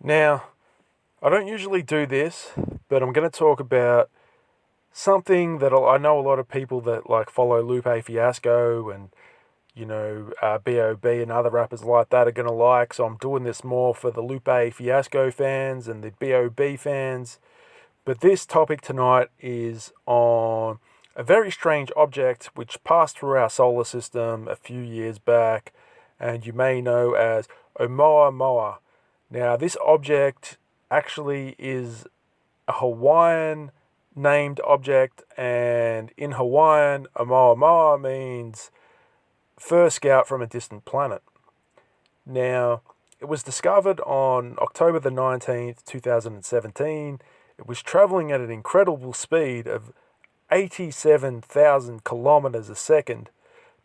Now, I don't usually do this, but I'm going to talk about something that I know a lot of people that like follow Lupe Fiasco and b.o.b and other rappers like that are going to like. So I'm doing this more for the Lupe Fiasco fans and the b.o.b fans. But this topic tonight is on a very strange object which passed through our solar system a few years back, and you may know as Oumuamua. Now, this object actually is a Hawaiian named object, and in Hawaiian, Oumuamua means fur scout from a distant planet. Now, it was discovered on October the 19th, 2017. It was traveling at an incredible speed of 87,000 kilometers a second,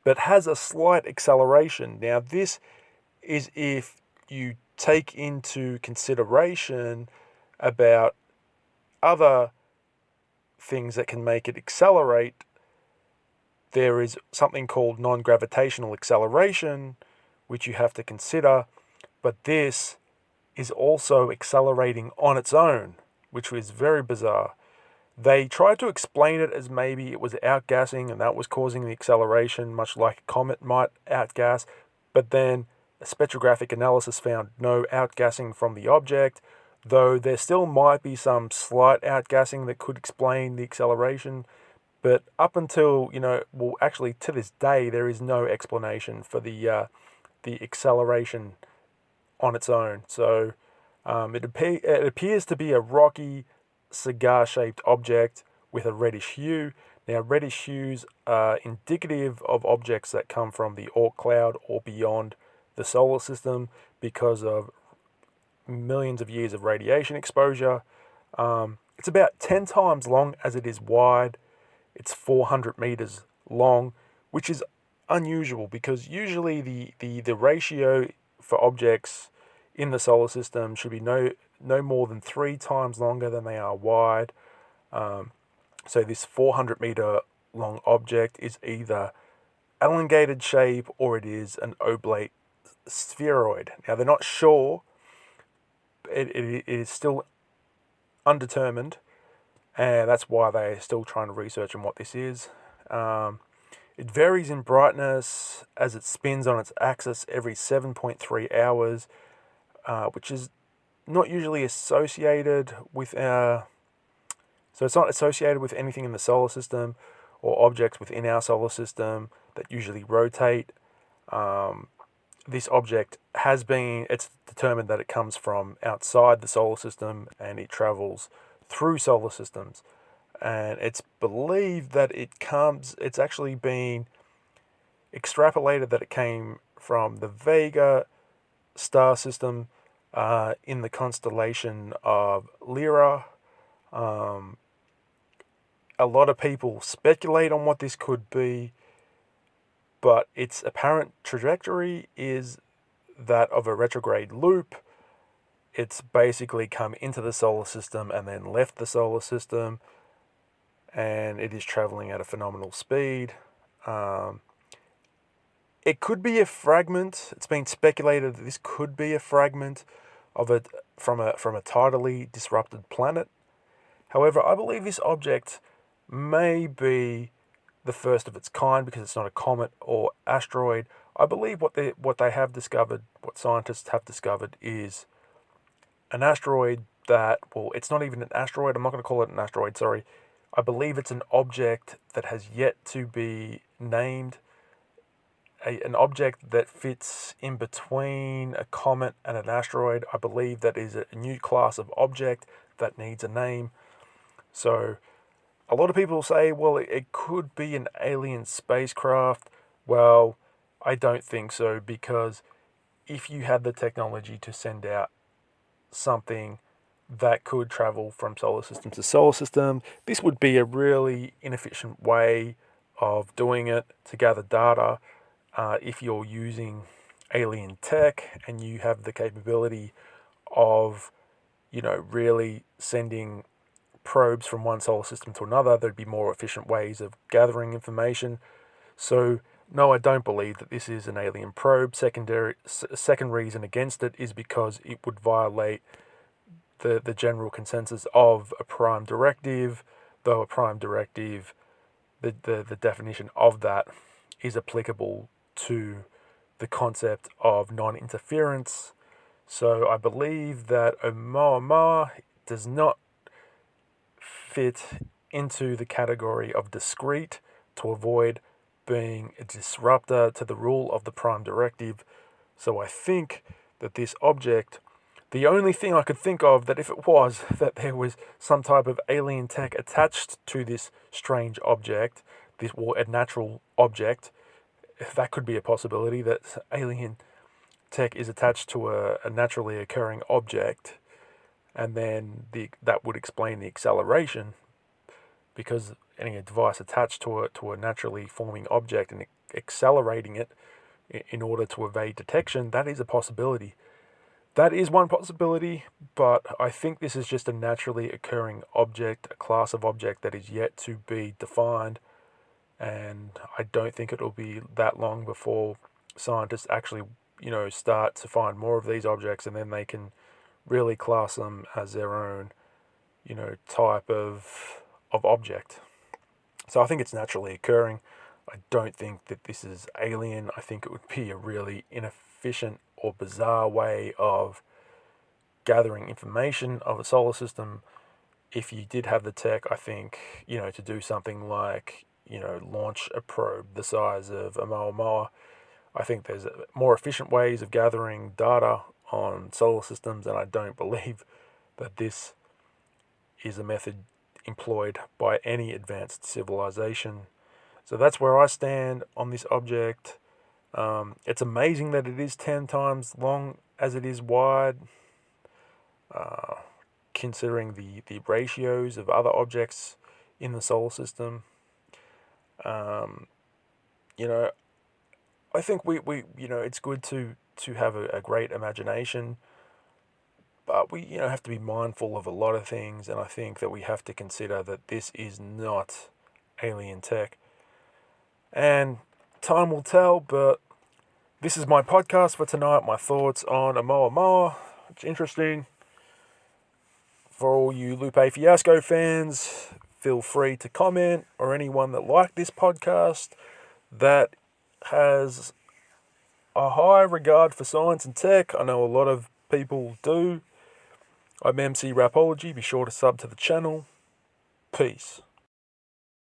but has a slight acceleration. Now, this is if you take into consideration about other things that can make it accelerate. There is something called non-gravitational acceleration, which you have to consider, but this is also accelerating on its own, which was very bizarre. They tried to explain it as maybe it was outgassing and that was causing the acceleration, much like a comet might outgas, but then a spectrographic analysis found no outgassing from the object, though there still might be some slight outgassing that could explain the acceleration. But up until, actually to this day, there is no explanation for the acceleration on its own. So it appears to be a rocky, cigar-shaped object with a reddish hue. Now, reddish hues are indicative of objects that come from the Oort cloud or beyond the solar system because of millions of years of radiation exposure. It's about 10 times long as it is wide. It's 400 meters long, which is unusual because usually the ratio for objects in the solar system should be no more than 3 times longer than they are wide. So this 400-meter long object is either elongated shape or it is an oblate spheroid. Now, they're not sure. It is still undetermined, and that's why they're still trying to research on what this is. It varies in brightness as it spins on its axis every 7.3 hours, which is not usually associated with so it's not associated with anything in the solar system or objects within our solar system that usually rotate. This object it's determined that it comes from outside the solar system and it travels through solar systems. And it's believed that it's actually been extrapolated that it came from the Vega star system in the constellation of Lyra. A lot of people speculate on what this could be, but its apparent trajectory is that of a retrograde loop. It's basically come into the solar system and then left the solar system, and it is traveling at a phenomenal speed. It could be a fragment. It's been speculated that this could be a fragment of it from a tidally disrupted planet. However, I believe this object may be the first of its kind because it's not a comet or asteroid. I believe what they have discovered, what scientists have discovered, is an asteroid it's not even an asteroid. I'm not going to call it an asteroid, sorry. I believe it's an object that has yet to be named, an object that fits in between a comet and an asteroid. I believe that is a new class of object that needs a name. So a lot of people say, well, it could be an alien spacecraft. Well, I don't think so, because if you had the technology to send out something that could travel from solar system to solar system, this would be a really inefficient way of doing it to gather data. If you're using alien tech and you have the capability of, really sending probes from one solar system to another, there'd be more efficient ways of gathering information. So, no, I don't believe that this is an alien probe. Second reason against it is because it would violate the general consensus of a prime directive, though a prime directive, the definition of that is applicable to the concept of non-interference. So I believe that Oumuamua does not fit into the category of discrete to avoid being a disruptor to the rule of the prime directive. So I think that this object, the only thing I could think of that if it was that there was some type of alien tech attached to this strange object, this or a natural object, that could be a possibility that alien tech is attached to a naturally occurring object, and then that would explain the acceleration because any device attached to a naturally forming object and accelerating it in order to evade detection, that is a possibility. That is one possibility, but I think this is just a naturally occurring object, a class of object that is yet to be defined, and I don't think it'll be that long before scientists actually, start to find more of these objects, and then they can really class them as their own, type of object. So I think it's naturally occurring. I don't think that this is alien. I think it would be a really inefficient or bizarre way of gathering information of a solar system. If you did have the tech, I think, to do something like, launch a probe the size of Oumuamua, I think there's more efficient ways of gathering data on solar systems, and I don't believe that this is a method employed by any advanced civilization. So that's where I stand on this object. It's amazing that it is 10 times long as it is wide, considering the ratios of other objects in the solar system. I think we it's good to have a great imagination, but we have to be mindful of a lot of things, and I think that we have to consider that this is not alien tech. And time will tell, but this is my podcast for tonight, my thoughts on Oumuamua. It's interesting. For all you Lupe Fiasco fans, feel free to comment, or anyone that liked this podcast that has a high regard for science and tech. I know a lot of people do. I'm MC Rapology. Be sure to sub to the channel. Peace.